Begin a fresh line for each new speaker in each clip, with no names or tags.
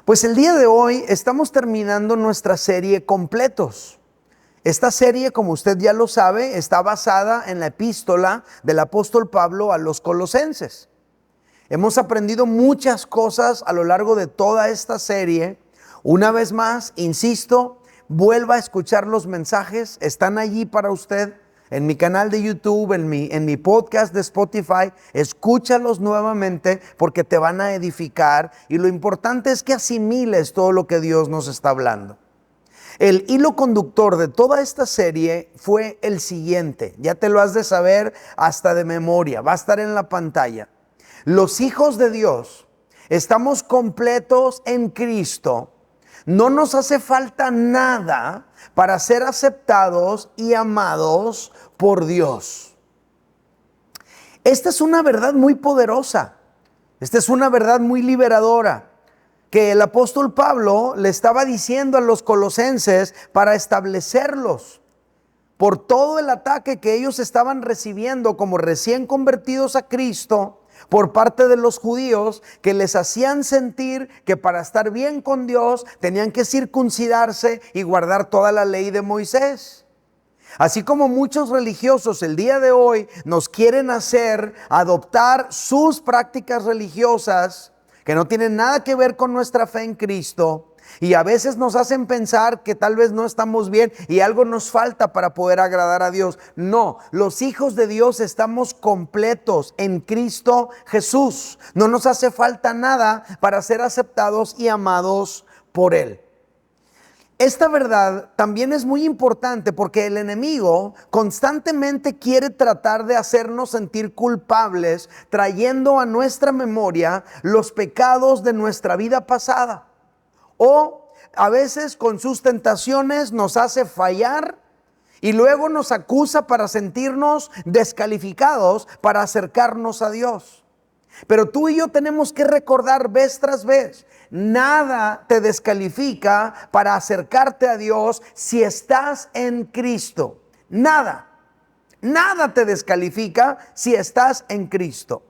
Pues el día de hoy estamos terminando nuestra serie Completos. Esta serie, como usted ya lo sabe, está basada en la epístola del apóstol Pablo a los Colosenses. Hemos aprendido muchas cosas a lo largo de toda esta serie. Una vez más, insisto, vuelva a escuchar los mensajes, están allí para usted. En mi canal de YouTube, en mi podcast de Spotify, escúchalos nuevamente porque te van a edificar y lo importante es que asimiles todo lo que Dios nos está hablando. El hilo conductor de toda esta serie fue el siguiente, ya te lo has de saber hasta de memoria, va a estar en la pantalla. Los hijos de Dios estamos completos en Cristo, no nos hace falta nada para ser aceptados y amados por Dios. Esta es una verdad muy poderosa, esta es una verdad muy liberadora que el apóstol Pablo le estaba diciendo a los colosenses para establecerlos por todo el ataque que ellos estaban recibiendo como recién convertidos a Cristo por parte de los judíos, que les hacían sentir que para estar bien con Dios tenían que circuncidarse y guardar toda la ley de Moisés. Así como muchos religiosos el día de hoy nos quieren hacer adoptar sus prácticas religiosas que no tienen nada que ver con nuestra fe en Cristo, y a veces nos hacen pensar que tal vez no estamos bien y algo nos falta para poder agradar a Dios. No, los hijos de Dios estamos completos en Cristo Jesús. No nos hace falta nada para ser aceptados y amados por Él. Esta verdad también es muy importante porque el enemigo constantemente quiere tratar de hacernos sentir culpables, trayendo a nuestra memoria los pecados de nuestra vida pasada. O a veces con sus tentaciones nos hace fallar y luego nos acusa para sentirnos descalificados para acercarnos a Dios. Pero tú y yo tenemos que recordar vez tras vez, nada te descalifica para acercarte a Dios si estás en Cristo. Nada te descalifica si estás en Cristo.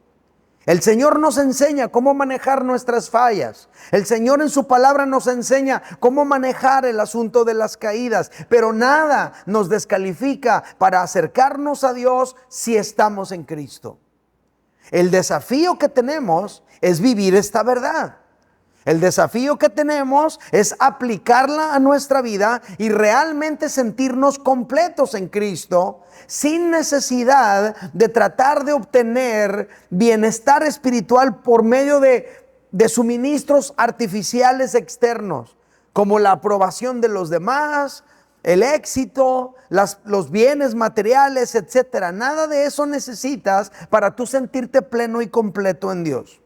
El Señor nos enseña cómo manejar nuestras fallas. El Señor en su palabra nos enseña cómo manejar el asunto de las caídas. Pero nada nos descalifica para acercarnos a Dios si estamos en Cristo. El desafío que tenemos es vivir esta verdad. El desafío que tenemos es aplicarla a nuestra vida y realmente sentirnos completos en Cristo, sin necesidad de tratar de obtener bienestar espiritual por medio de suministros artificiales externos, como la aprobación de los demás, el éxito, los bienes materiales, etcétera. Nada de eso necesitas para tú sentirte pleno y completo en Dios.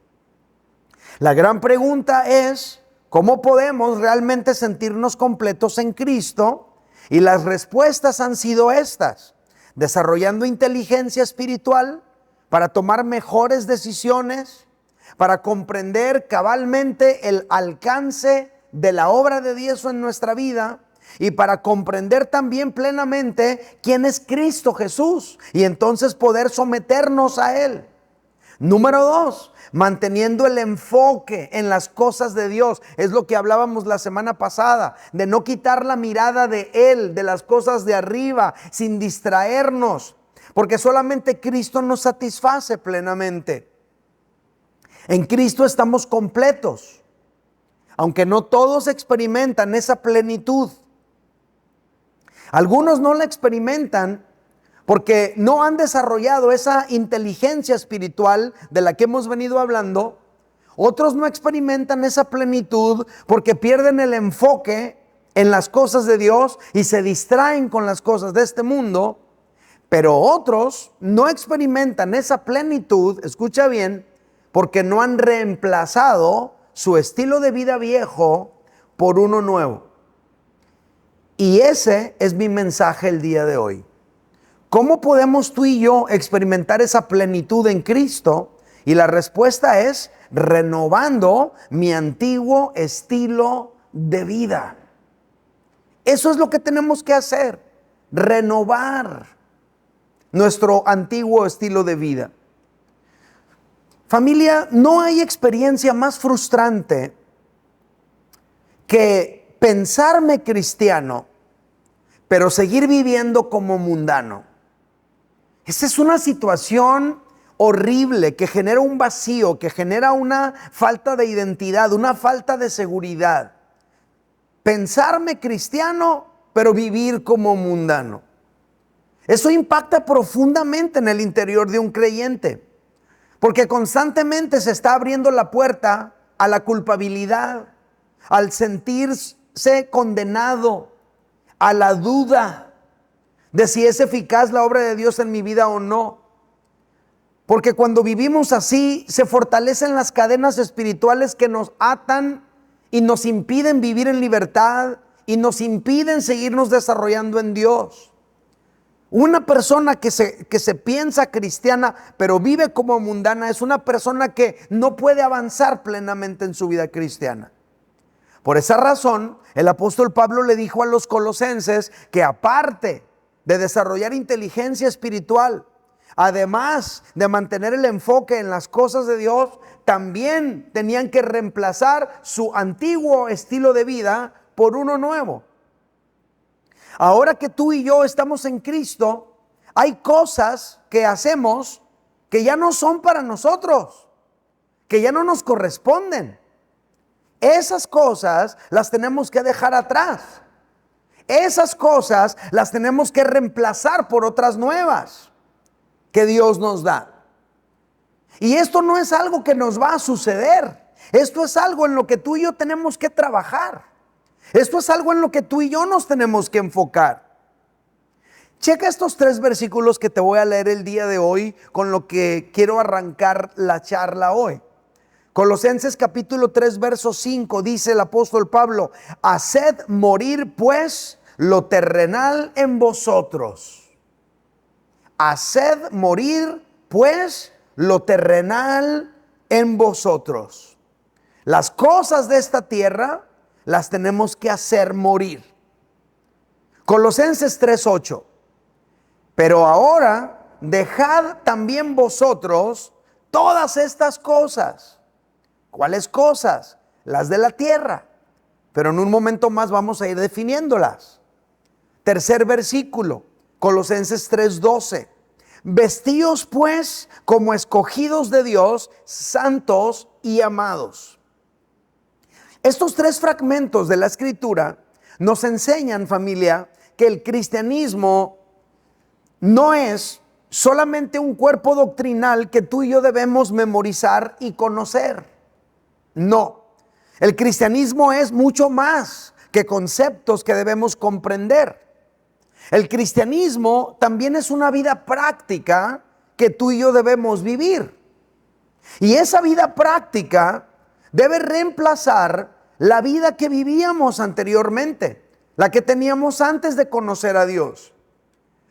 La gran pregunta es, ¿cómo podemos realmente sentirnos completos en Cristo? Y las respuestas han sido estas: desarrollando inteligencia espiritual para tomar mejores decisiones, para comprender cabalmente el alcance de la obra de Dios en nuestra vida, y para comprender también plenamente quién es Cristo Jesús y entonces poder someternos a Él. Número 2, manteniendo el enfoque en las cosas de Dios. Es lo que hablábamos la semana pasada, de no quitar la mirada de Él, de las cosas de arriba, sin distraernos, porque solamente Cristo nos satisface plenamente. En Cristo estamos completos, aunque no todos experimentan esa plenitud. Algunos no la experimentan porque no han desarrollado esa inteligencia espiritual de la que hemos venido hablando. Otros no experimentan esa plenitud porque pierden el enfoque en las cosas de Dios y se distraen con las cosas de este mundo. Pero otros no experimentan esa plenitud, escucha bien, porque no han reemplazado su estilo de vida viejo por uno nuevo. Y ese es mi mensaje el día de hoy. ¿Cómo podemos tú y yo experimentar esa plenitud en Cristo? Y la respuesta es renovando mi antiguo estilo de vida. Eso es lo que tenemos que hacer, renovar nuestro antiguo estilo de vida. Familia, no hay experiencia más frustrante que pensarme cristiano, pero seguir viviendo como mundano. Esa es una situación horrible que genera un vacío, que genera una falta de identidad, una falta de seguridad. Pensarme cristiano, pero vivir como mundano. Eso impacta profundamente en el interior de un creyente, porque constantemente se está abriendo la puerta a la culpabilidad, al sentirse condenado, a la duda de si es eficaz la obra de Dios en mi vida o no. Porque cuando vivimos así, se fortalecen las cadenas espirituales que nos atan y nos impiden vivir en libertad y nos impiden seguirnos desarrollando en Dios. Una persona que se piensa cristiana, pero vive como mundana, es una persona que no puede avanzar plenamente en su vida cristiana. Por esa razón, el apóstol Pablo le dijo a los colosenses que aparte de desarrollar inteligencia espiritual, además de mantener el enfoque en las cosas de Dios, también tenían que reemplazar su antiguo estilo de vida por uno nuevo. Ahora que tú y yo estamos en Cristo, hay cosas que hacemos que ya no son para nosotros, que ya no nos corresponden. Esas cosas las tenemos que dejar atrás. Esas cosas las tenemos que reemplazar por otras nuevas que Dios nos da. Y esto no es algo que nos va a suceder. Esto es algo en lo que tú y yo tenemos que trabajar. Esto es algo en lo que tú y yo nos tenemos que enfocar. Checa estos 3 versículos que te voy a leer el día de hoy, con lo que quiero arrancar la charla hoy. Colosenses capítulo 3 verso 5 dice el apóstol Pablo: haced morir pues lo terrenal en vosotros. Haced morir pues lo terrenal en vosotros. Las cosas de esta tierra las tenemos que hacer morir. Colosenses 3:8. Pero ahora dejad también vosotros todas estas cosas. ¿Cuáles cosas? Las de la tierra. Pero en un momento más vamos a ir definiéndolas. Tercer versículo, Colosenses 3:12. Vestíos pues como escogidos de Dios, santos y amados. Estos 3 fragmentos de la Escritura nos enseñan, familia, que el cristianismo no es solamente un cuerpo doctrinal que tú y yo debemos memorizar y conocer. No, el cristianismo es mucho más que conceptos que debemos comprender. El cristianismo también es una vida práctica que tú y yo debemos vivir. Y esa vida práctica debe reemplazar la vida que vivíamos anteriormente, la que teníamos antes de conocer a Dios.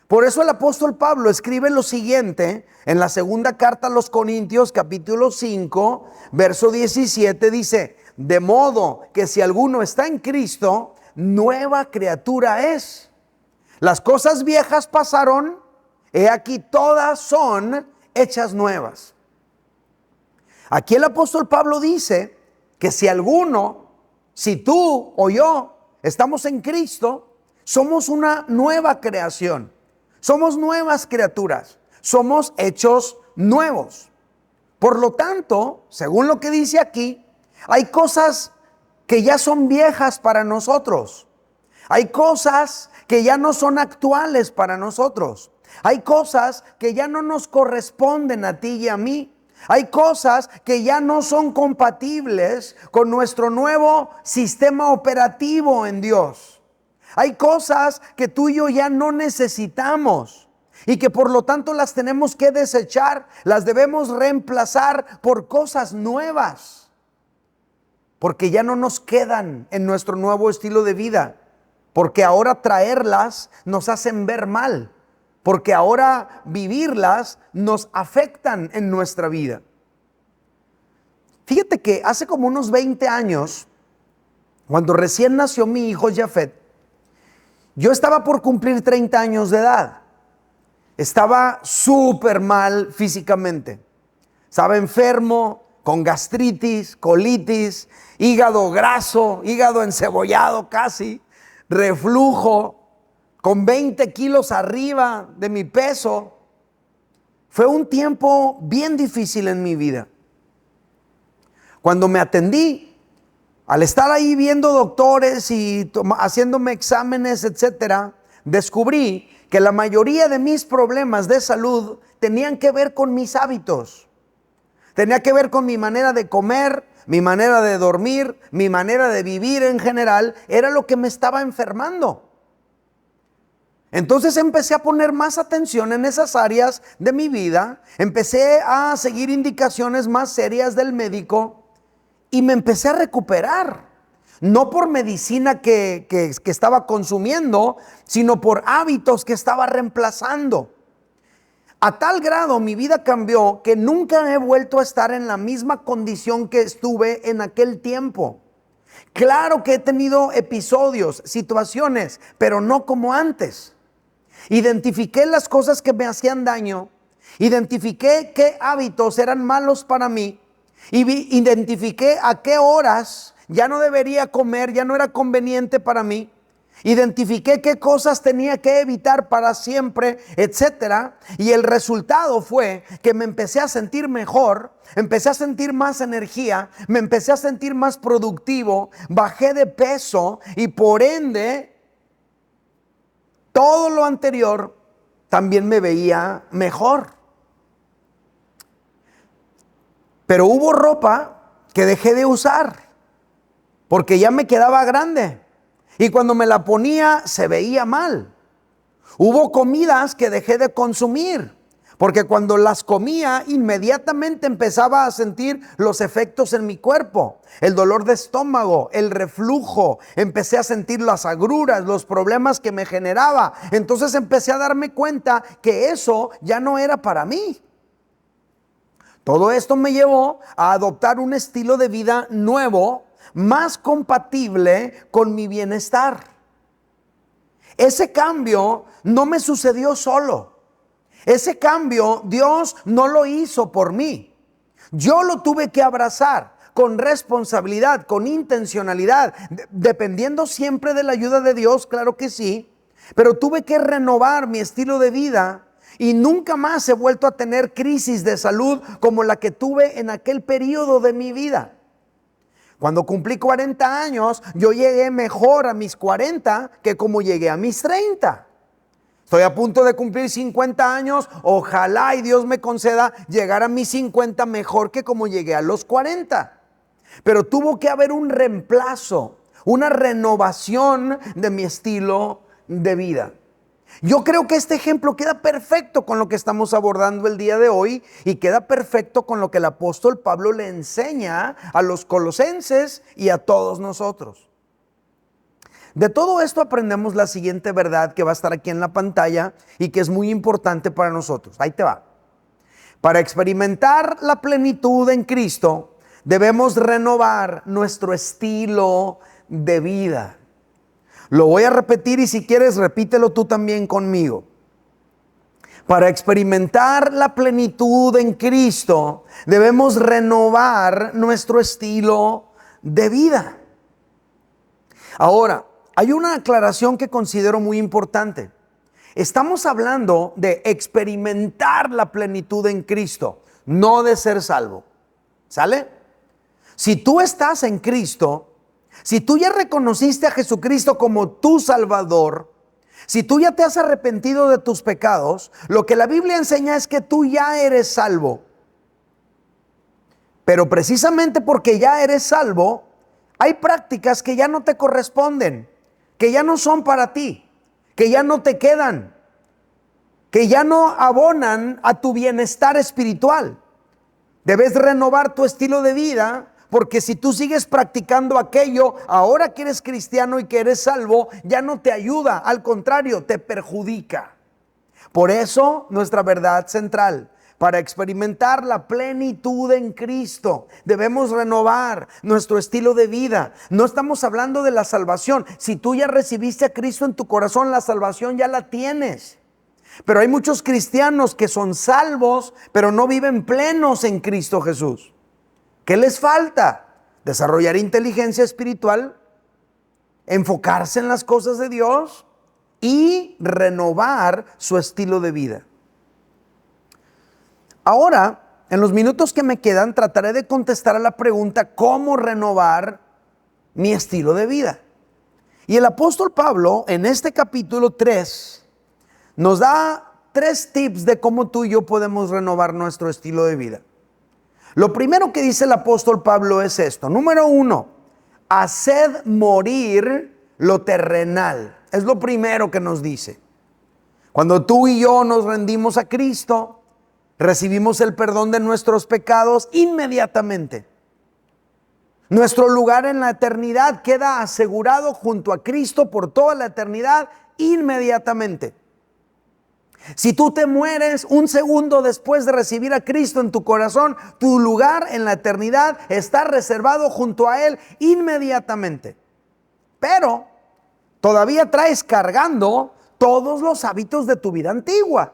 Por eso el apóstol Pablo escribe lo siguiente en la segunda carta a los Corintios, capítulo 5, verso 17, dice: de modo que si alguno está en Cristo, nueva criatura es. Las cosas viejas pasaron, he aquí todas son hechas nuevas. Aquí el apóstol Pablo dice que si alguno, si tú o yo estamos en Cristo, somos una nueva creación. Somos nuevas criaturas, somos hechos nuevos. Por lo tanto, según lo que dice aquí, hay cosas que ya son viejas para nosotros. Hay cosas que ya no son actuales para nosotros. Hay cosas que ya no nos corresponden a ti y a mí. Hay cosas que ya no son compatibles con nuestro nuevo sistema operativo en Dios. Hay cosas que tú y yo ya no necesitamos y que por lo tanto las tenemos que desechar, las debemos reemplazar por cosas nuevas, porque ya no nos quedan en nuestro nuevo estilo de vida, porque ahora traerlas nos hacen ver mal, porque ahora vivirlas nos afectan en nuestra vida. Fíjate que hace como unos 20 años, cuando recién nació mi hijo Jafet, yo estaba por cumplir 30 años de edad. Estaba súper mal físicamente. Estaba enfermo, con gastritis, colitis, hígado graso, hígado encebollado casi, reflujo, con 20 kilos arriba de mi peso. Fue un tiempo bien difícil en mi vida. Cuando me atendí, al estar ahí viendo doctores y haciéndome exámenes, etcétera, descubrí que la mayoría de mis problemas de salud tenían que ver con mis hábitos. Tenía que ver con mi manera de comer, mi manera de dormir, mi manera de vivir en general. Era lo que me estaba enfermando. Entonces empecé a poner más atención en esas áreas de mi vida. Empecé a seguir indicaciones más serias del médico y me empecé a recuperar. No por medicina que estaba consumiendo, sino por hábitos que estaba reemplazando. A tal grado mi vida cambió que nunca he vuelto a estar en la misma condición que estuve en aquel tiempo. Claro que he tenido episodios, situaciones, pero no como antes. Identifiqué las cosas que me hacían daño, identifiqué qué hábitos eran malos para mí, y identifiqué a qué horas ya no debería comer, ya no era conveniente para mí. Identifiqué qué cosas tenía que evitar para siempre, etcétera. Y el resultado fue que me empecé a sentir mejor, empecé a sentir más energía, me empecé a sentir más productivo, bajé de peso y por ende todo lo anterior también me veía mejor. Pero hubo ropa que dejé de usar porque ya me quedaba grande y cuando me la ponía se veía mal. Hubo comidas que dejé de consumir porque cuando las comía inmediatamente empezaba a sentir los efectos en mi cuerpo. El dolor de estómago, el reflujo, empecé a sentir las agruras, los problemas que me generaba. Entonces empecé a darme cuenta que eso ya no era para mí. Todo esto me llevó a adoptar un estilo de vida nuevo, más compatible con mi bienestar. Ese cambio no me sucedió solo. Ese cambio Dios no lo hizo por mí. Yo lo tuve que abrazar con responsabilidad, con intencionalidad, dependiendo siempre de la ayuda de Dios, claro que sí. Pero tuve que renovar mi estilo de vida. Y nunca más he vuelto a tener crisis de salud como la que tuve en aquel periodo de mi vida. Cuando cumplí 40 años, yo llegué mejor a mis 40 que como llegué a mis 30. Estoy a punto de cumplir 50 años. Ojalá y Dios me conceda llegar a mis 50 mejor que como llegué a los 40. Pero tuvo que haber un reemplazo, una renovación de mi estilo de vida. Yo creo que este ejemplo queda perfecto con lo que estamos abordando el día de hoy y queda perfecto con lo que el apóstol Pablo le enseña a los colosenses y a todos nosotros. De todo esto aprendemos la siguiente verdad que va a estar aquí en la pantalla y que es muy importante para nosotros. Ahí te va. Para experimentar la plenitud en Cristo, debemos renovar nuestro estilo de vida. Lo voy a repetir y si quieres repítelo tú también conmigo. Para experimentar la plenitud en Cristo, debemos renovar nuestro estilo de vida. Ahora, hay una aclaración que considero muy importante. Estamos hablando de experimentar la plenitud en Cristo, no de ser salvo. ¿Sale? Si tú estás en Cristo, si tú ya reconociste a Jesucristo como tu Salvador, si tú ya te has arrepentido de tus pecados, lo que la Biblia enseña es que tú ya eres salvo. Pero precisamente porque ya eres salvo, hay prácticas que ya no te corresponden, que ya no son para ti, que ya no te quedan, que ya no abonan a tu bienestar espiritual. Debes renovar tu estilo de vida. Porque si tú sigues practicando aquello, ahora que eres cristiano y que eres salvo, ya no te ayuda, al contrario, te perjudica. Por eso, nuestra verdad central, para experimentar la plenitud en Cristo, debemos renovar nuestro estilo de vida. No estamos hablando de la salvación. Si tú ya recibiste a Cristo en tu corazón, la salvación ya la tienes. Pero hay muchos cristianos que son salvos, pero no viven plenos en Cristo Jesús. ¿Qué les falta? Desarrollar inteligencia espiritual, enfocarse en las cosas de Dios y renovar su estilo de vida. Ahora, en los minutos que me quedan, trataré de contestar a la pregunta: ¿cómo renovar mi estilo de vida? Y el apóstol Pablo, en este capítulo 3, nos da 3 tips de cómo tú y yo podemos renovar nuestro estilo de vida. Lo primero que dice el apóstol Pablo es esto. Número 1, haced morir lo terrenal. Es lo primero que nos dice. Cuando tú y yo nos rendimos a Cristo, recibimos el perdón de nuestros pecados inmediatamente. Nuestro lugar en la eternidad queda asegurado junto a Cristo por toda la eternidad inmediatamente. Si tú te mueres un segundo después de recibir a Cristo en tu corazón, tu lugar en la eternidad está reservado junto a Él inmediatamente. Pero todavía traes cargando todos los hábitos de tu vida antigua.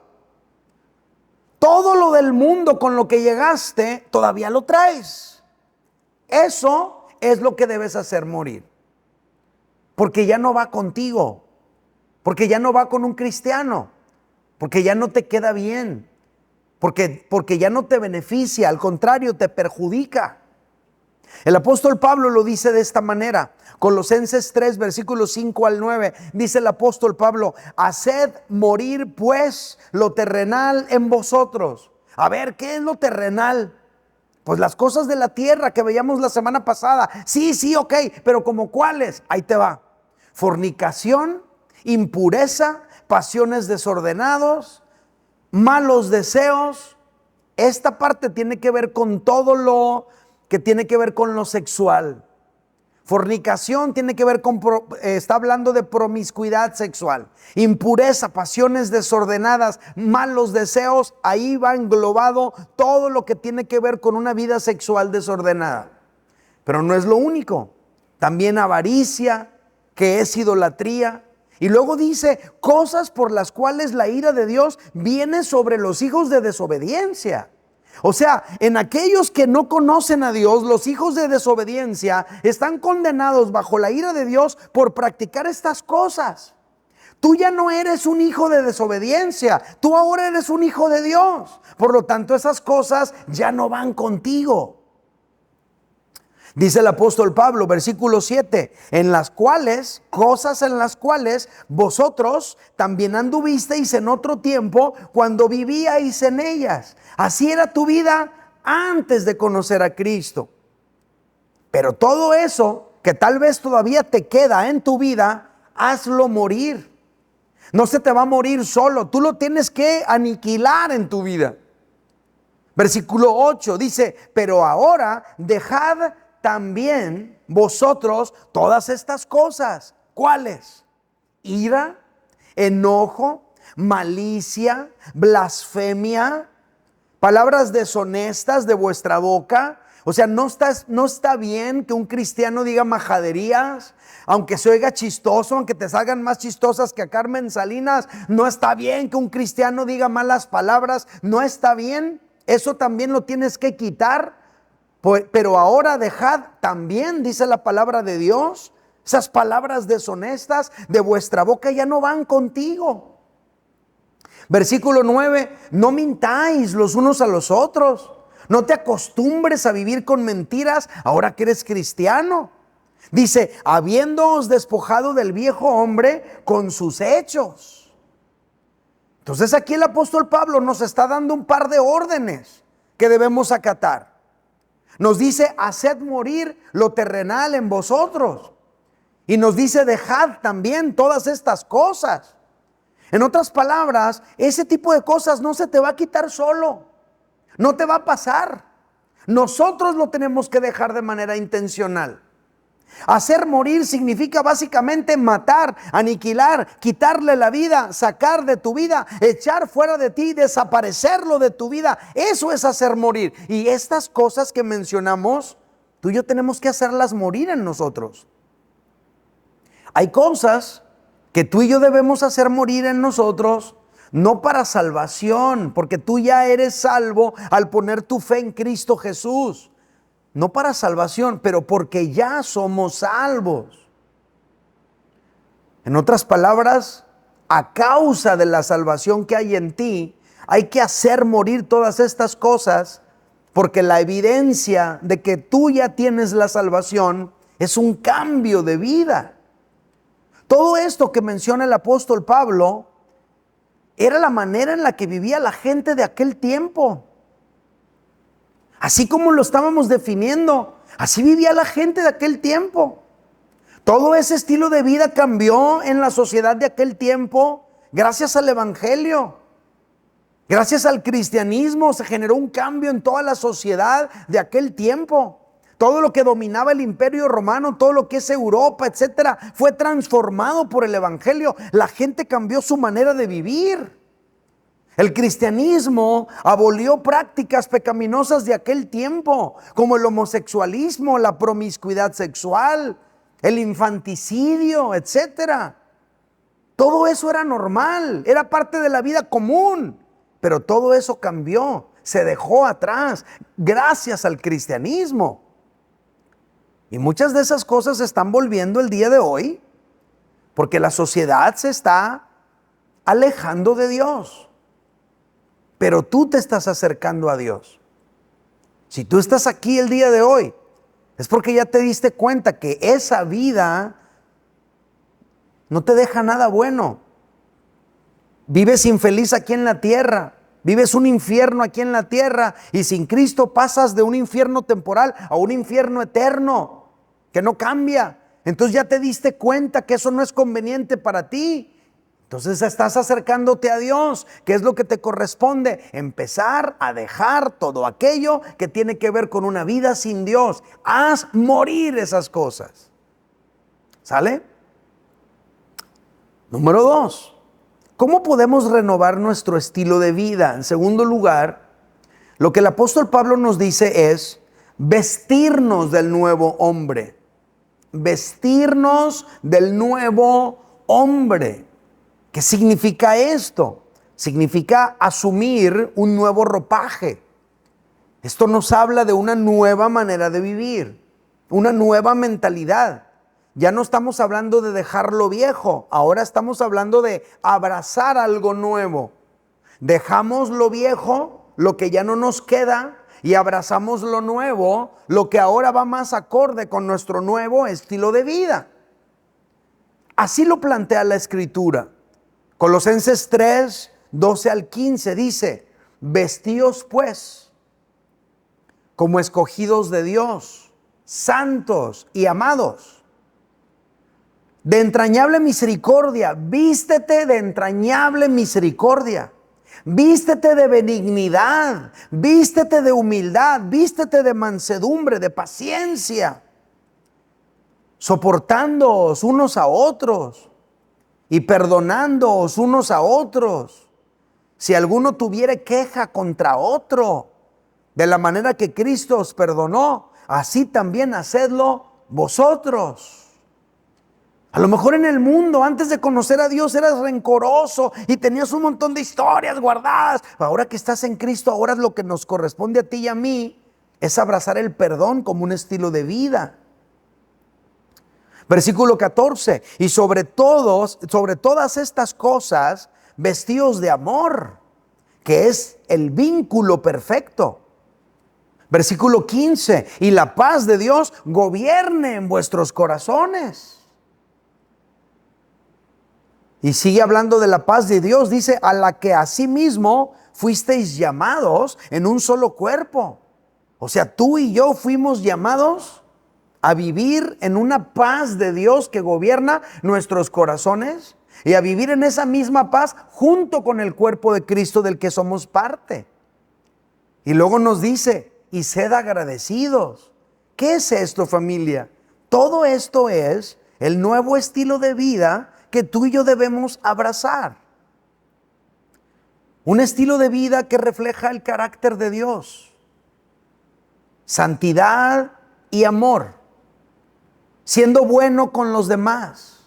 Todo lo del mundo con lo que llegaste, todavía lo traes. Eso es lo que debes hacer morir. Porque ya no va contigo. Porque ya no va con un cristiano. Porque ya no te queda bien. Porque ya no te beneficia, al contrario, te perjudica. El apóstol Pablo lo dice de esta manera. Colosenses 3, versículos 5 al 9. Dice el apóstol Pablo: haced morir pues lo terrenal en vosotros. A ver, ¿qué es lo terrenal? Pues las cosas de la tierra que veíamos la semana pasada. Sí, ok, pero ¿como cuáles? Ahí te va. Fornicación, impureza, pasiones desordenados, malos deseos. Esta parte tiene que ver con todo lo que tiene que ver con lo sexual. Fornicación tiene que ver con, está hablando de promiscuidad sexual. Impureza, pasiones desordenadas, malos deseos, ahí va englobado todo lo que tiene que ver con una vida sexual desordenada. Pero no es lo único. También avaricia, que es idolatría. Y luego dice cosas por las cuales la ira de Dios viene sobre los hijos de desobediencia. O sea, en aquellos que no conocen a Dios, los hijos de desobediencia están condenados bajo la ira de Dios por practicar estas cosas. Tú ya no eres un hijo de desobediencia, tú ahora eres un hijo de Dios. Por lo tanto, esas cosas ya no van contigo. Dice el apóstol Pablo, versículo 7, cosas en las cuales vosotros también anduvisteis en otro tiempo cuando vivíais en ellas. Así era tu vida antes de conocer a Cristo. Pero todo eso que tal vez todavía te queda en tu vida, hazlo morir. No se te va a morir solo, tú lo tienes que aniquilar en tu vida. Versículo 8 dice: pero ahora dejad también vosotros todas estas cosas. ¿Cuáles? Ira, enojo, malicia, blasfemia, palabras deshonestas de vuestra boca. O sea, no está bien que un cristiano diga majaderías, aunque se oiga chistoso, aunque te salgan más chistosas que a Carmen Salinas. No está bien que un cristiano diga malas palabras, no está bien. Eso también lo tienes que quitar. Pero ahora dejad también, dice la palabra de Dios, esas palabras deshonestas de vuestra boca ya no van contigo. Versículo 9, no mintáis los unos a los otros. No te acostumbres a vivir con mentiras ahora que eres cristiano. Dice, habiéndoos despojado del viejo hombre con sus hechos. Entonces aquí el apóstol Pablo nos está dando un par de órdenes que debemos acatar. Nos dice, haced morir lo terrenal en vosotros. Y nos dice, dejad también todas estas cosas. En otras palabras, ese tipo de cosas no se te va a quitar solo. No te va a pasar. Nosotros lo tenemos que dejar de manera intencional. Hacer morir significa básicamente matar, aniquilar, quitarle la vida, sacar de tu vida, echar fuera de ti, desaparecerlo de tu vida. Eso es hacer morir. Y estas cosas que mencionamos, tú y yo tenemos que hacerlas morir en nosotros. Hay cosas que tú y yo debemos hacer morir en nosotros, no para salvación, porque tú ya eres salvo al poner tu fe en Cristo Jesús. no para salvación, pero porque ya somos salvos. En otras palabras, a causa de la salvación que hay en ti, hay que hacer morir todas estas cosas, porque la evidencia de que tú ya tienes la salvación es un cambio de vida. Todo esto que menciona el apóstol Pablo era la manera en la que vivía la gente de aquel tiempo. Así como lo estábamos definiendo, así vivía la gente de aquel tiempo. Todo ese estilo de vida cambió en la sociedad de aquel tiempo gracias al evangelio. Gracias al cristianismo se generó un cambio en toda la sociedad de aquel tiempo. Todo lo que dominaba el imperio romano, todo lo que es Europa, etcétera, fue transformado por el evangelio. La gente cambió su manera de vivir. El cristianismo abolió prácticas pecaminosas de aquel tiempo, como el homosexualismo, la promiscuidad sexual, el infanticidio, etcétera. Todo eso era normal, era parte de la vida común, pero todo eso cambió, se dejó atrás gracias al cristianismo. Y muchas de esas cosas se están volviendo el día de hoy porque la sociedad se está alejando de Dios. Pero tú te estás acercando a Dios. Si tú estás aquí el día de hoy, es porque ya te diste cuenta que esa vida no te deja nada bueno. Vives infeliz aquí en la tierra, vives un infierno aquí en la tierra, y sin Cristo pasas de un infierno temporal a un infierno eterno que no cambia. Entonces ya te diste cuenta que eso no es conveniente para ti. Entonces estás acercándote a Dios. ¿Qué es lo que te corresponde? Empezar a dejar todo aquello que tiene que ver con una vida sin Dios. Haz morir esas cosas. ¿Sale? Número 2. ¿Cómo podemos renovar nuestro estilo de vida? En segundo lugar, lo que el apóstol Pablo nos dice es vestirnos del nuevo hombre. Vestirnos del nuevo hombre. ¿Qué significa esto? Significa asumir un nuevo ropaje. Esto nos habla de una nueva manera de vivir, una nueva mentalidad. Ya no estamos hablando de dejar lo viejo, ahora estamos hablando de abrazar algo nuevo. Dejamos lo viejo, lo que ya no nos queda, y abrazamos lo nuevo, lo que ahora va más acorde con nuestro nuevo estilo de vida. Así lo plantea la Escritura. Colosenses 3, 12 al 15 dice: vestíos pues como escogidos de Dios, santos y amados, de entrañable misericordia. Vístete de entrañable misericordia, vístete de benignidad, vístete de humildad, vístete de mansedumbre, de paciencia, soportándoos unos a otros y perdonándoos unos a otros, si alguno tuviere queja contra otro. De la manera que Cristo os perdonó, así también hacedlo vosotros. A lo mejor en el mundo, antes de conocer a Dios, eras rencoroso y tenías un montón de historias guardadas. Ahora que estás en Cristo, ahora lo que nos corresponde a ti y a mí es abrazar el perdón como un estilo de vida. Versículo 14: y sobre todas estas cosas, vestíos de amor, que es el vínculo perfecto. Versículo 15: y la paz de Dios gobierne en vuestros corazones. Y sigue hablando de la paz de Dios, dice: a la que asimismo fuisteis llamados en un solo cuerpo. O sea, tú y yo fuimos llamados a vivir en una paz de Dios que gobierna nuestros corazones, y a vivir en esa misma paz junto con el cuerpo de Cristo del que somos parte. Y luego nos dice: y sed agradecidos. ¿Qué es esto, familia? Todo esto es el nuevo estilo de vida que tú y yo debemos abrazar. Un estilo de vida que refleja el carácter de Dios. Santidad y amor. Siendo bueno con los demás.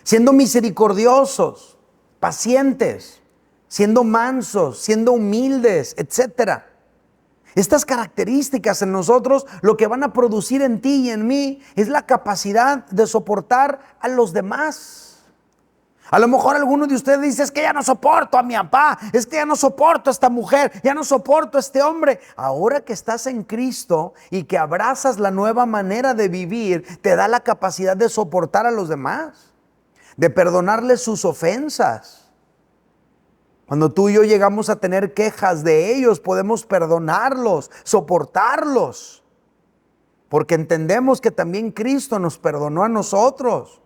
Siendo misericordiosos, pacientes, siendo mansos, siendo humildes, etcétera. Estas características en nosotros lo que van a producir en ti y en mí es la capacidad de soportar a los demás. A lo mejor algunos de ustedes dicen, es que ya no soporto a mi papá, es que ya no soporto a esta mujer, ya no soporto a este hombre. Ahora que estás en Cristo y que abrazas la nueva manera de vivir, te da la capacidad de soportar a los demás, de perdonarles sus ofensas. Cuando tú y yo llegamos a tener quejas de ellos, podemos perdonarlos, soportarlos, porque entendemos que también Cristo nos perdonó a nosotros.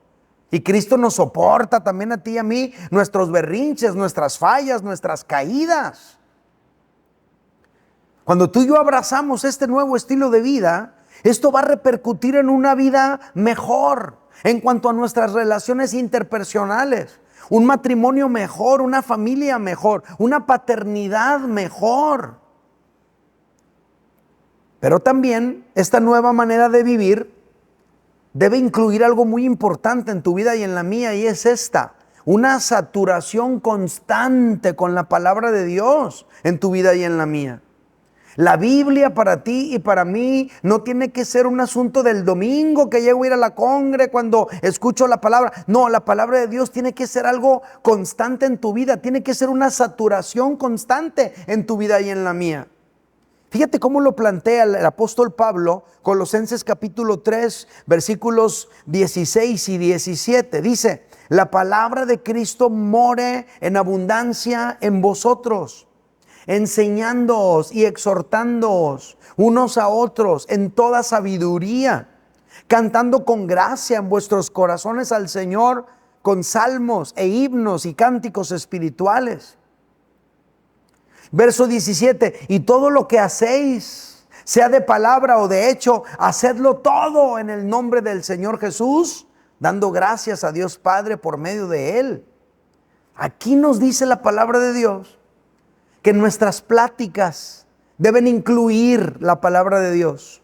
Y Cristo nos soporta también a ti y a mí, nuestros berrinches, nuestras fallas, nuestras caídas. Cuando tú y yo abrazamos este nuevo estilo de vida, esto va a repercutir en una vida mejor en cuanto a nuestras relaciones interpersonales. Un matrimonio mejor, una familia mejor, una paternidad mejor. Pero también esta nueva manera de vivir debe incluir algo muy importante en tu vida y en la mía, y es esta: una saturación constante con la palabra de Dios en tu vida y en la mía. La Biblia para ti y para mí no tiene que ser un asunto del domingo que llego a ir a la congre cuando escucho la palabra. No, la palabra de Dios tiene que ser algo constante en tu vida. Tiene que ser una saturación constante en tu vida y en la mía. Fíjate cómo lo plantea el apóstol Pablo, Colosenses capítulo 3, versículos 16 y 17. Dice, la palabra de Cristo more en abundancia en vosotros, enseñándoos y exhortándoos unos a otros en toda sabiduría, cantando con gracia en vuestros corazones al Señor con salmos e himnos y cánticos espirituales. Verso 17, y todo lo que hacéis, sea de palabra o de hecho, hacedlo todo en el nombre del Señor Jesús, dando gracias a Dios Padre por medio de Él. Aquí nos dice la palabra de Dios que nuestras pláticas deben incluir la palabra de Dios.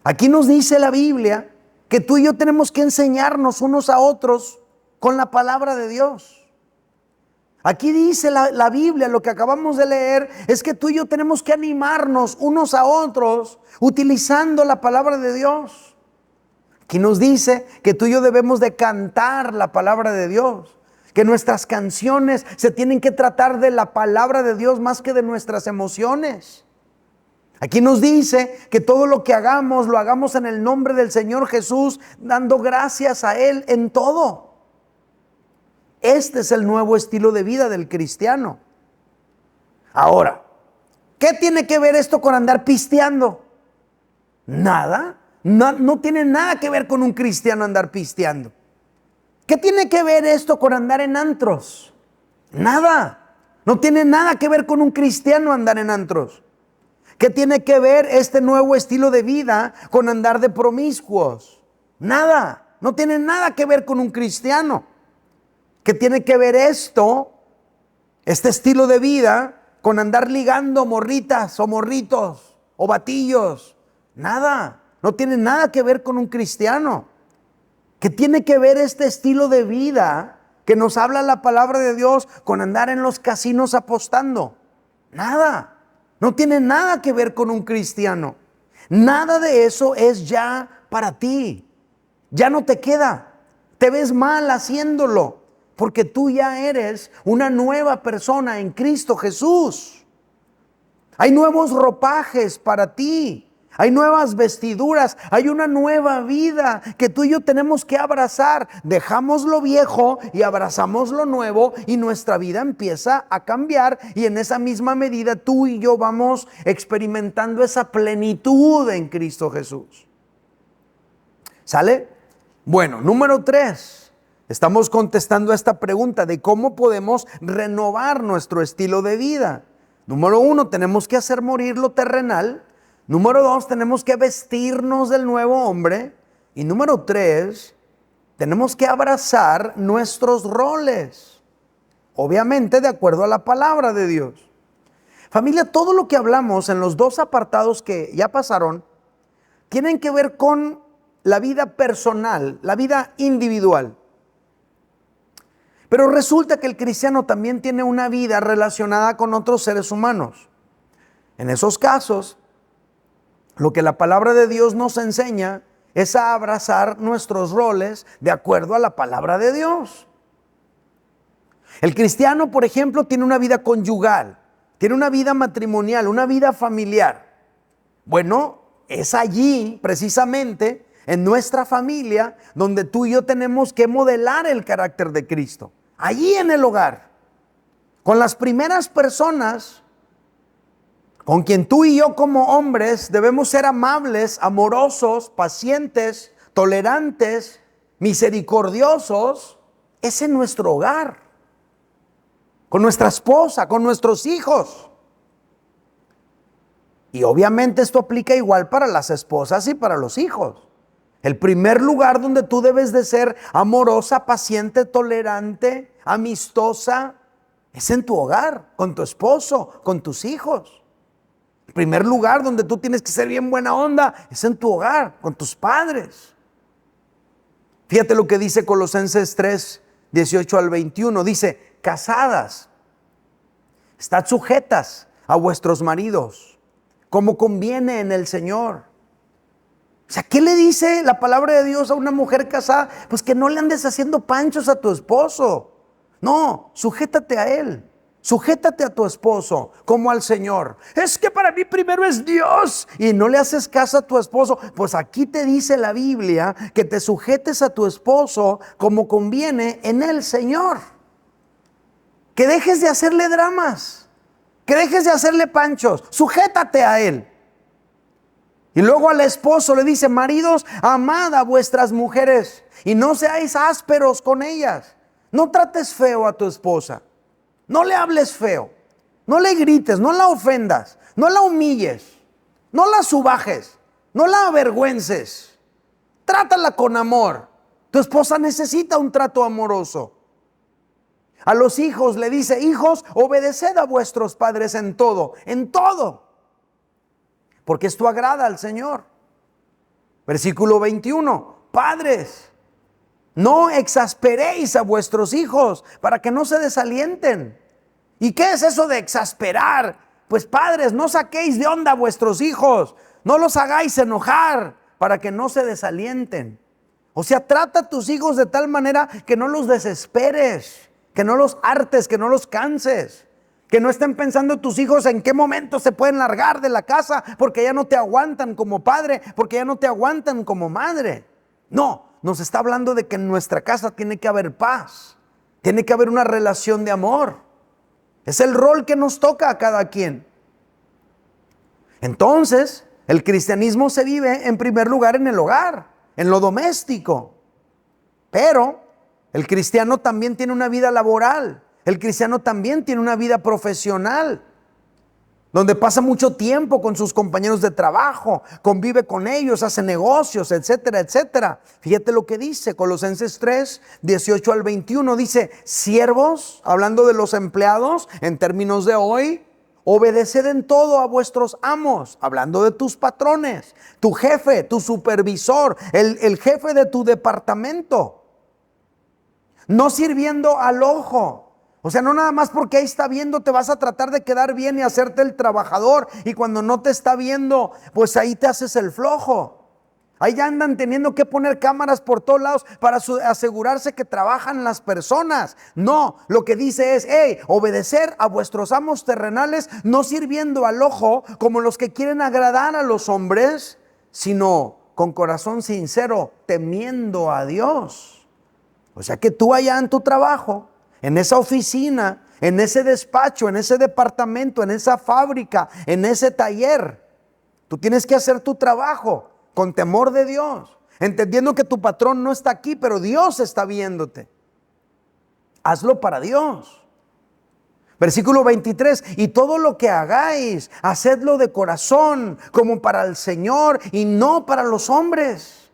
Aquí nos dice la Biblia que tú y yo tenemos que enseñarnos unos a otros con la palabra de Dios. Aquí dice la Biblia, lo que acabamos de leer, es que tú y yo tenemos que animarnos unos a otros utilizando la palabra de Dios. Aquí nos dice que tú y yo debemos de cantar la palabra de Dios, que nuestras canciones se tienen que tratar de la palabra de Dios más que de nuestras emociones. Aquí nos dice que todo lo que hagamos, lo hagamos en el nombre del Señor Jesús, dando gracias a Él en todo. Este es el nuevo estilo de vida del cristiano. Ahora, ¿qué tiene que ver esto con andar pisteando? Nada. No tiene nada que ver con un cristiano andar pisteando. ¿Qué tiene que ver esto con andar en antros? Nada. No tiene nada que ver con un cristiano andar en antros. ¿Qué tiene que ver este nuevo estilo de vida con andar de promiscuos? Nada. No tiene nada que ver con un cristiano. ¿Qué tiene que ver este estilo de vida, con andar ligando morritas o morritos o batillos? Nada. No tiene nada que ver con un cristiano. ¿Qué tiene que ver este estilo de vida que nos habla la palabra de Dios con andar en los casinos apostando? Nada. No tiene nada que ver con un cristiano. Nada de eso es ya para ti. Ya no te queda. Te ves mal haciéndolo, porque tú ya eres una nueva persona en Cristo Jesús. Hay nuevos ropajes para ti. Hay nuevas vestiduras, hay una nueva vida que tú y yo tenemos que abrazar. Dejamos lo viejo y abrazamos lo nuevo y nuestra vida empieza a cambiar, y en esa misma medida tú y yo vamos experimentando esa plenitud en Cristo Jesús. ¿Sale? Bueno, número 3. Estamos contestando a esta pregunta de cómo podemos renovar nuestro estilo de vida. Número 1, tenemos que hacer morir lo terrenal. Número 2, tenemos que vestirnos del nuevo hombre. Y número 3, tenemos que abrazar nuestros roles, obviamente de acuerdo a la palabra de Dios. Familia, todo lo que hablamos en los 2 apartados que ya pasaron tienen que ver con la vida personal, la vida individual. Pero resulta que el cristiano también tiene una vida relacionada con otros seres humanos. En esos casos, lo que la palabra de Dios nos enseña es a abrazar nuestros roles de acuerdo a la palabra de Dios. El cristiano, por ejemplo, tiene una vida conyugal, tiene una vida matrimonial, una vida familiar. Bueno, es allí precisamente en nuestra familia donde tú y yo tenemos que modelar el carácter de Cristo. Allí en el hogar, con las primeras personas con quien tú y yo como hombres debemos ser amables, amorosos, pacientes, tolerantes, misericordiosos, es en nuestro hogar, con nuestra esposa, con nuestros hijos. Y obviamente esto aplica igual para las esposas y para los hijos. El primer lugar donde tú debes de ser amorosa, paciente, tolerante, amistosa, es en tu hogar, con tu esposo, con tus hijos. El primer lugar donde tú tienes que ser bien buena onda es en tu hogar, con tus padres. Fíjate lo que dice Colosenses 3, 18 al 21. Dice, casadas, estad sujetas a vuestros maridos, como conviene en el Señor. O sea, ¿qué le dice la palabra de Dios a una mujer casada? Pues que no le andes haciendo panchos a tu esposo. No, sujétate a él. Sujétate a tu esposo como al Señor. Es que para mí primero es Dios y no le haces caso a tu esposo. Pues aquí te dice la Biblia que te sujetes a tu esposo como conviene en el Señor. Que dejes de hacerle dramas, que dejes de hacerle panchos. Sujétate a él. Y luego al esposo le dice, maridos, amad a vuestras mujeres y no seáis ásperos con ellas. No trates feo a tu esposa. No le hables feo, no le grites, no la ofendas, no la humilles, no la subajes, no la avergüences. Trátala con amor. Tu esposa necesita un trato amoroso. A los hijos le dice, hijos, obedeced a vuestros padres en todo, porque esto agrada al Señor. Versículo 21, padres, no exasperéis a vuestros hijos para que no se desalienten. ¿Y qué es eso de exasperar? Pues padres, no saquéis de onda a vuestros hijos, no los hagáis enojar para que no se desalienten. O sea, trata a tus hijos de tal manera que no los desesperes, que no los hartes, que no los canses. Que no estén pensando tus hijos en qué momento se pueden largar de la casa porque ya no te aguantan como padre, porque ya no te aguantan como madre. No, nos está hablando de que en nuestra casa tiene que haber paz, tiene que haber una relación de amor. Es el rol que nos toca a cada quien. Entonces, el cristianismo se vive en primer lugar en el hogar, en lo doméstico. Pero el cristiano también tiene una vida laboral. El cristiano también tiene una vida profesional, donde pasa mucho tiempo con sus compañeros de trabajo, convive con ellos, hace negocios, etcétera, etcétera. Fíjate lo que dice Colosenses 3, 18 al 21. Dice, siervos, hablando de los empleados en términos de hoy, obedeced en todo a vuestros amos, hablando de tus patrones, tu jefe, tu supervisor, el jefe de tu departamento. No sirviendo al ojo. O sea, no nada más porque ahí está viendo te vas a tratar de quedar bien y hacerte el trabajador. Y cuando no te está viendo, pues ahí te haces el flojo. Ahí ya andan teniendo que poner cámaras por todos lados para asegurarse que trabajan las personas. No, lo que dice es, obedecer a vuestros amos terrenales, no sirviendo al ojo como los que quieren agradar a los hombres, sino con corazón sincero, temiendo a Dios. O sea que tú allá en tu trabajo, en esa oficina, en ese despacho, en ese departamento, en esa fábrica, en ese taller, tú tienes que hacer tu trabajo con temor de Dios, entendiendo que tu patrón no está aquí, pero Dios está viéndote. Hazlo para Dios. Versículo 23, y todo lo que hagáis, hacedlo de corazón, como para el Señor y no para los hombres.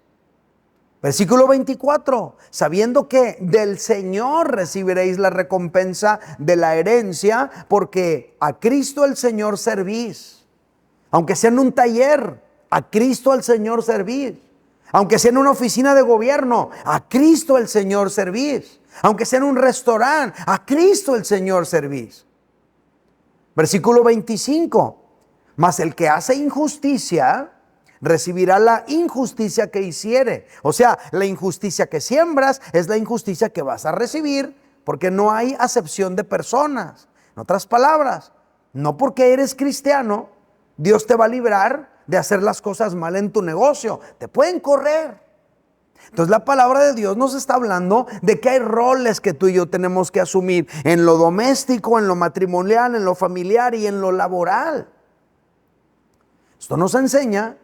Versículo 24, sabiendo que del Señor recibiréis la recompensa de la herencia, porque a Cristo el Señor servís. Aunque sea en un taller, a Cristo el Señor servís. Aunque sea en una oficina de gobierno, a Cristo el Señor servís. Aunque sea en un restaurante, a Cristo el Señor servís. Versículo 25, Mas el que hace injusticia recibirá la injusticia que hiciere. O sea, la injusticia que siembras es la injusticia que vas a recibir, porque no hay acepción de personas. En otras palabras, no porque eres cristiano, Dios te va a librar de hacer las cosas mal en tu negocio. Te pueden correr. Entonces la palabra de Dios nos está hablando de que hay roles que tú y yo tenemos que asumir en lo doméstico, en lo matrimonial, en lo familiar y en lo laboral. Esto nos enseña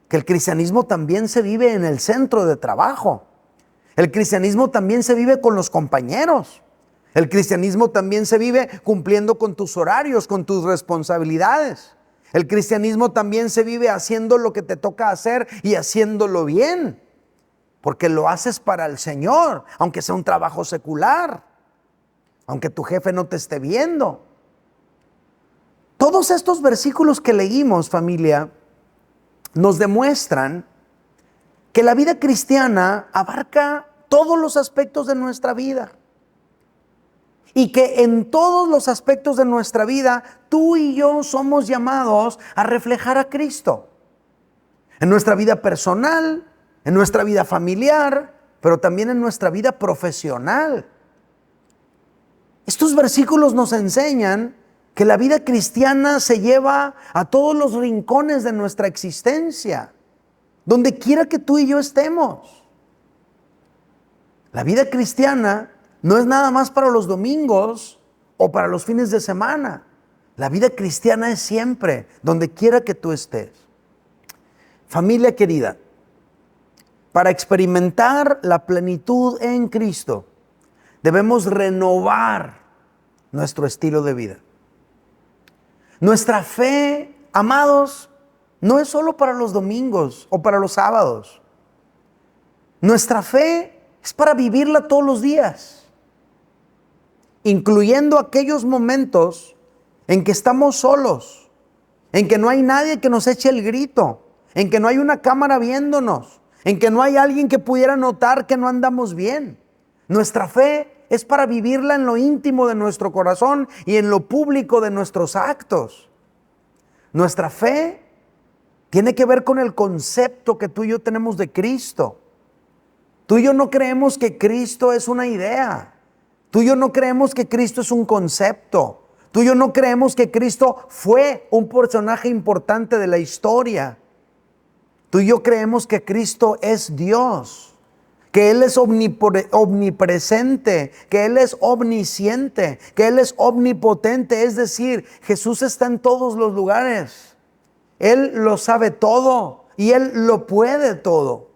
que el cristianismo también se vive en el centro de trabajo. El cristianismo también se vive con los compañeros. El cristianismo también se vive cumpliendo con tus horarios, con tus responsabilidades. El cristianismo también se vive haciendo lo que te toca hacer y haciéndolo bien. Porque lo haces para el Señor, aunque sea un trabajo secular, aunque tu jefe no te esté viendo. Todos estos versículos que leímos, familia, nos demuestran que la vida cristiana abarca todos los aspectos de nuestra vida. Y que en todos los aspectos de nuestra vida, tú y yo somos llamados a reflejar a Cristo. En nuestra vida personal, en nuestra vida familiar, pero también en nuestra vida profesional. Estos versículos nos enseñan que la vida cristiana se lleva a todos los rincones de nuestra existencia, donde quiera que tú y yo estemos. La vida cristiana no es nada más para los domingos o para los fines de semana. La vida cristiana es siempre, donde quiera que tú estés. Familia querida, para experimentar la plenitud en Cristo, debemos renovar nuestro estilo de vida. Nuestra fe, amados, no es solo para los domingos o para los sábados. Nuestra fe es para vivirla todos los días, incluyendo aquellos momentos en que estamos solos, en que no hay nadie que nos eche el grito, en que no hay una cámara viéndonos, en que no hay alguien que pudiera notar que no andamos bien. Nuestra fe es para vivirla en lo íntimo de nuestro corazón y en lo público de nuestros actos. Nuestra fe tiene que ver con el concepto que tú y yo tenemos de Cristo. Tú y yo no creemos que Cristo es una idea. Tú y yo no creemos que Cristo es un concepto. Tú y yo no creemos que Cristo fue un personaje importante de la historia. Tú y yo creemos que Cristo es Dios, que Él es omnipresente, que Él es omnisciente, que Él es omnipotente. Es decir, Jesús está en todos los lugares. Él lo sabe todo y Él lo puede todo.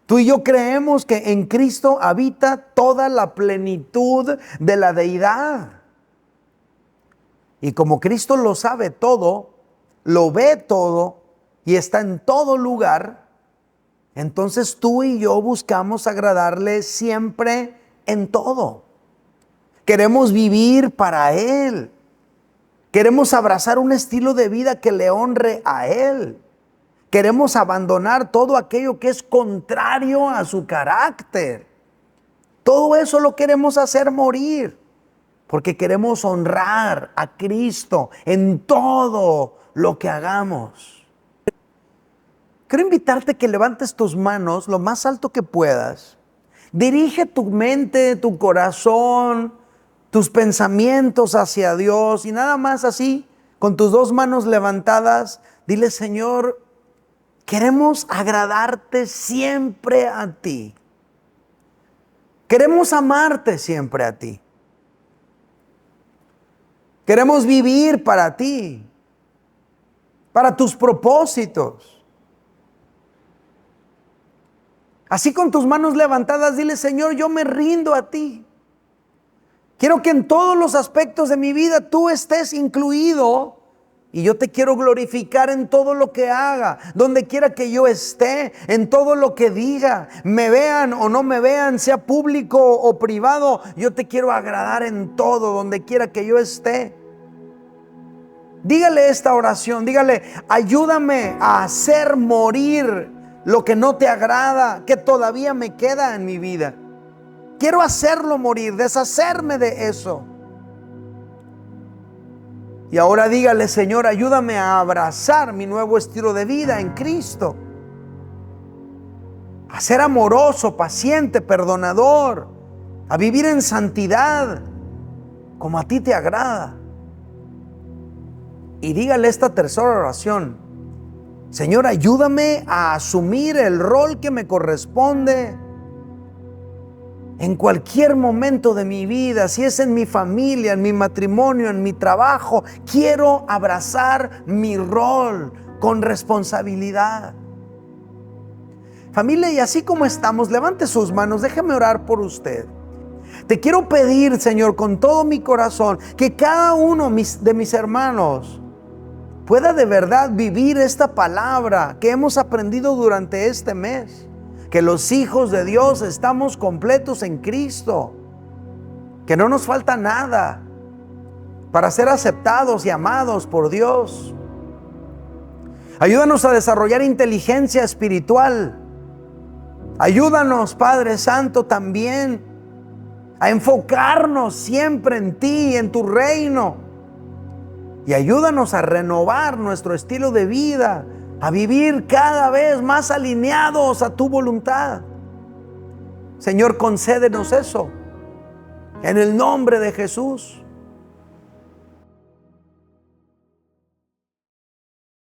Tú y yo creemos que en Cristo habita toda la plenitud de la deidad. Y como Cristo lo sabe todo, lo ve todo y está en todo lugar, entonces tú y yo buscamos agradarle siempre en todo. Queremos vivir para Él. Queremos abrazar un estilo de vida que le honre a Él. Queremos abandonar todo aquello que es contrario a su carácter. Todo eso lo queremos hacer morir, porque queremos honrar a Cristo en todo lo que hagamos. Quiero invitarte que levantes tus manos lo más alto que puedas. Dirige tu mente, tu corazón, tus pensamientos hacia Dios y nada más así, con tus dos manos levantadas, dile: Señor, queremos agradarte siempre a ti. Queremos amarte siempre a ti. Queremos vivir para ti, para tus propósitos. Así con tus manos levantadas, dile: Señor, yo me rindo a ti. Quiero que en todos los aspectos de mi vida tú estés incluido. Y yo te quiero glorificar en todo lo que haga, donde quiera que yo esté, en todo lo que diga, me vean o no me vean, sea público o privado. Yo te quiero agradar en todo, donde quiera que yo esté. Dígale esta oración, dígale: ayúdame a hacer morir lo que no te agrada, que todavía me queda en mi vida. Quiero hacerlo morir, deshacerme de eso. Y ahora dígale: Señor, ayúdame a abrazar mi nuevo estilo de vida en Cristo, a ser amoroso, paciente, perdonador, a vivir en santidad como a ti te agrada. Y dígale esta tercera oración: Señor, ayúdame a asumir el rol que me corresponde en cualquier momento de mi vida. Si es en mi familia, en mi matrimonio, en mi trabajo, quiero abrazar mi rol con responsabilidad. Familia, y así como estamos, levante sus manos, déjeme orar por usted. Te quiero pedir, Señor, con todo mi corazón, que cada uno de mis hermanos pueda de verdad vivir esta palabra que hemos aprendido durante este mes. Que los hijos de Dios estamos completos en Cristo, que no nos falta nada para ser aceptados y amados por Dios. Ayúdanos a desarrollar inteligencia espiritual. Ayúdanos, Padre Santo, también a enfocarnos siempre en ti, en tu reino. Y ayúdanos a renovar nuestro estilo de vida, a vivir cada vez más alineados a tu voluntad. Señor, concédenos eso en el nombre de Jesús.